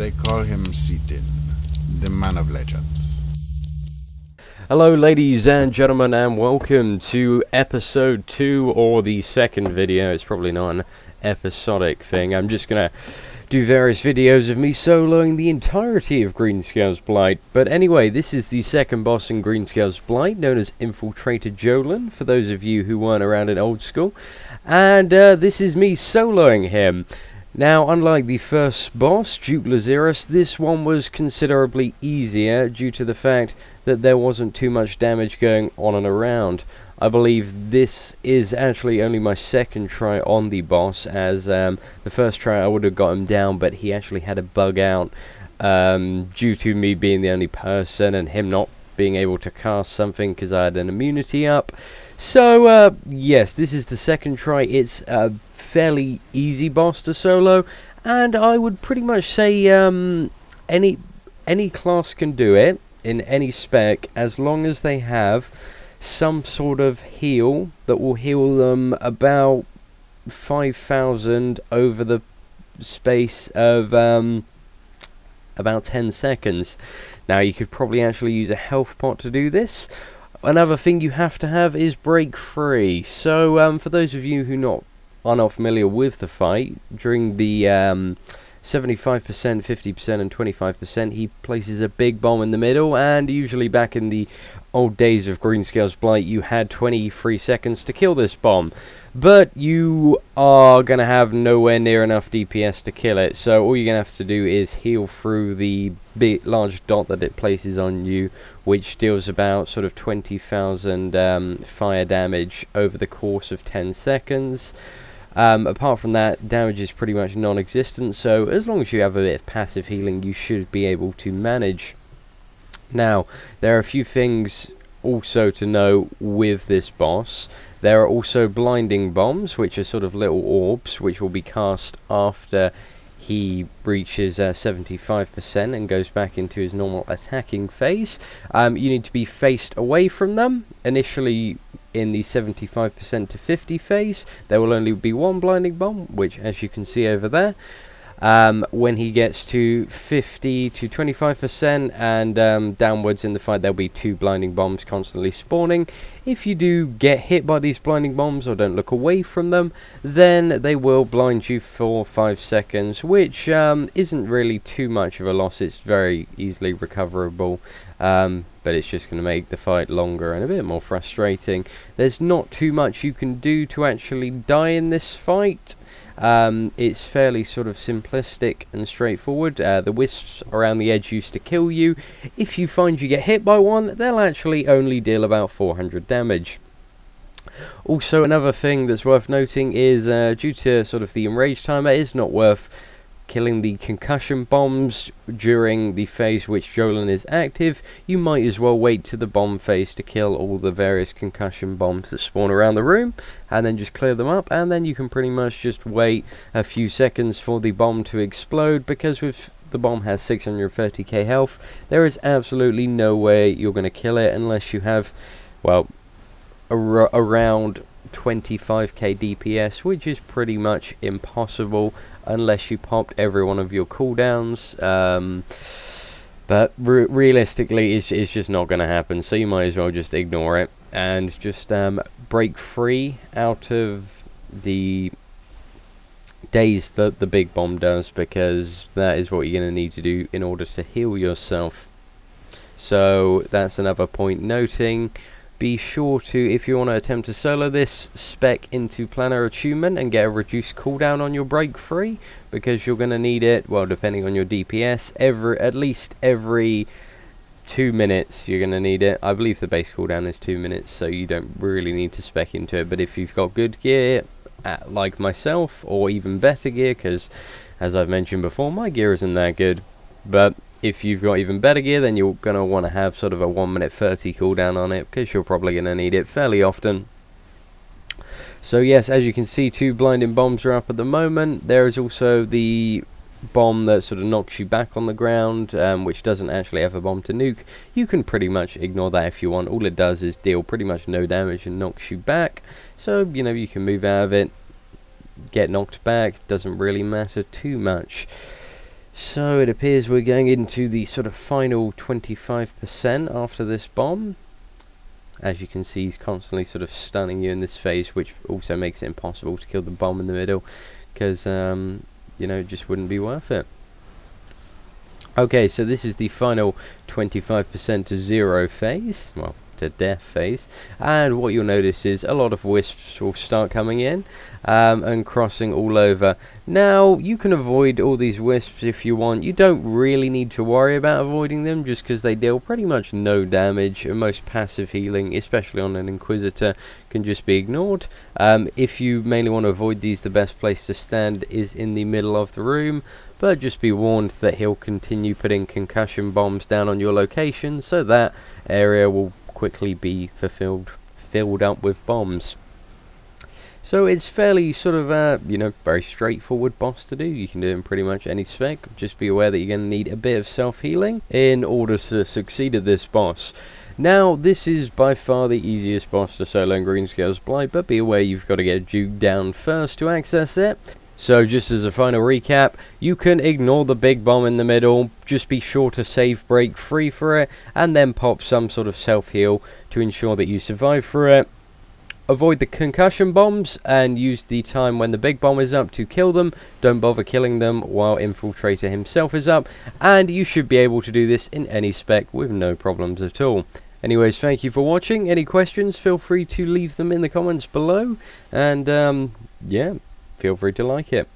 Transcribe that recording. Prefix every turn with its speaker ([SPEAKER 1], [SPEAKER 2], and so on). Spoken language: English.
[SPEAKER 1] They call him Sitin, the man of legends.
[SPEAKER 2] Hello ladies and gentlemen, and welcome to episode 2, or the second video. It's probably not an episodic thing. I'm just gonna do various videos of me soloing the entirety of Greenscales Blight. But anyway, this is the second boss in Greenscales Blight, known as Infiltrator Johlen, for those of you who weren't around in old school. And this is me soloing him. Now, unlike the first boss, Duke Lazarus, this one was considerably easier due to the fact that there wasn't too much damage going on and around. I believe this is actually only my second try on the boss, as the first try I would have got him down, but he actually had a bug out due to me being the only person and him not being able to cast something because I had an immunity up. So yes, this is the second try. It's a fairly easy boss to solo, and I would pretty much say any class can do it in any spec, as long as they have some sort of heal that will heal them about 5,000 over the space of about 10 seconds. Now, you could probably actually use a health pot to do this. Another thing you have to have is break free. So for those of you who are not familiar with the fight, during the 75%, 50% and 25%, he places a big bomb in the middle, and usually back in the old days of Greenscales Blight, you had 23 seconds to kill this bomb. But you are going to have nowhere near enough DPS to kill it, so all you're going to have to do is heal through the big large dot that it places on you, which deals about sort of 20,000 fire damage over the course of 10 seconds. Apart from that, damage is pretty much non-existent, so as long as you have a bit of passive healing, you should be able to manage. Now, there are a few things also to know with this boss. There are also blinding bombs, which are sort of little orbs, which will be cast after he reaches 75% and goes back into his normal attacking phase. You need to be faced away from them. Initially, in the 75% to 50 phase, there will only be one blinding bomb, which, as you can see over there. When he gets to 50 to 25% and downwards in the fight, there'll be 2 blinding bombs constantly spawning. If you do get hit by these blinding bombs or don't look away from them, then they will blind you for 5 seconds, which isn't really too much of a loss. It's very easily recoverable, but it's just going to make the fight longer and a bit more frustrating. There's not too much you can do to actually die in this fight. It's fairly sort of simplistic and straightforward. The wisps around the edge used to kill you. If you find you get hit by one, they'll actually only deal about 400 damage. Also, another thing that's worth noting is due to sort of the enrage timer, it's not worth killing the concussion bombs during the phase which Johlen is active. You might as well wait to the bomb phase to kill all the various concussion bombs that spawn around the room, and then just clear them up, and then you can pretty much just wait a few seconds for the bomb to explode, because with the bomb has 630k health, there is absolutely no way you're going to kill it unless you have, well, around 25k DPS, which is pretty much impossible unless you popped every one of your cooldowns. But realistically, it's just not going to happen, so you might as well just ignore it and just break free out of the daze that the big bomb does, because that is what you're going to need to do in order to heal yourself. So that's another point noting. Be sure to, if you want to attempt to solo this, spec into Planner Attunement and get a reduced cooldown on your break free, because you're going to need it, well, depending on your DPS, at least every 2 minutes you're going to need it. I believe the base cooldown is 2 minutes, so you don't really need to spec into it. But if you've got good gear, like myself, or even better gear, because as I've mentioned before, my gear isn't that good, but if you've got even better gear, then you're going to want to have sort of a 1 minute 30 cooldown on it, because you're probably going to need it fairly often. So yes, as you can see, 2 blinding bombs are up at the moment. There is also the bomb that sort of knocks you back on the ground, which doesn't actually have a bomb to nuke. You can pretty much ignore that if you want. All it does is deal pretty much no damage and knocks you back. So, you know, you can move out of it, get knocked back, doesn't really matter too much. So it appears we're going into the sort of final 25% after this bomb. As you can see, he's constantly sort of stunning you in this phase, which also makes it impossible to kill the bomb in the middle, because you know, it just wouldn't be worth it. Okay, so this is the final 25% to 0 phase, well, to death phase, and what you'll notice is a lot of wisps will start coming in and crossing all over. Now, you can avoid all these wisps if you want. You don't really need to worry about avoiding them, just because they deal pretty much no damage, and most passive healing, especially on an Inquisitor, can just be ignored. If you mainly want to avoid these, the best place to stand is in the middle of the room, but just be warned that he'll continue putting concussion bombs down on your location, so that area will quickly be filled up with bombs. So it's fairly sort of you know, very straightforward boss to do. You can do it in pretty much any spec. Just be aware that you're going to need a bit of self-healing in order to succeed at this boss. Now, this is by far the easiest boss to solo in Greenscales Blight, but be aware you've got to get Duke down first to access it. So just as a final recap, you can ignore the big bomb in the middle, just be sure to save break free for it, and then pop some sort of self-heal to ensure that you survive through it. Avoid the concussion bombs and use the time when the big bomb is up to kill them. Don't bother killing them while Infiltrator himself is up, and you should be able to do this in any spec with no problems at all. Anyways, thank you for watching. Any questions, feel free to leave them in the comments below, and yeah, feel free to like it.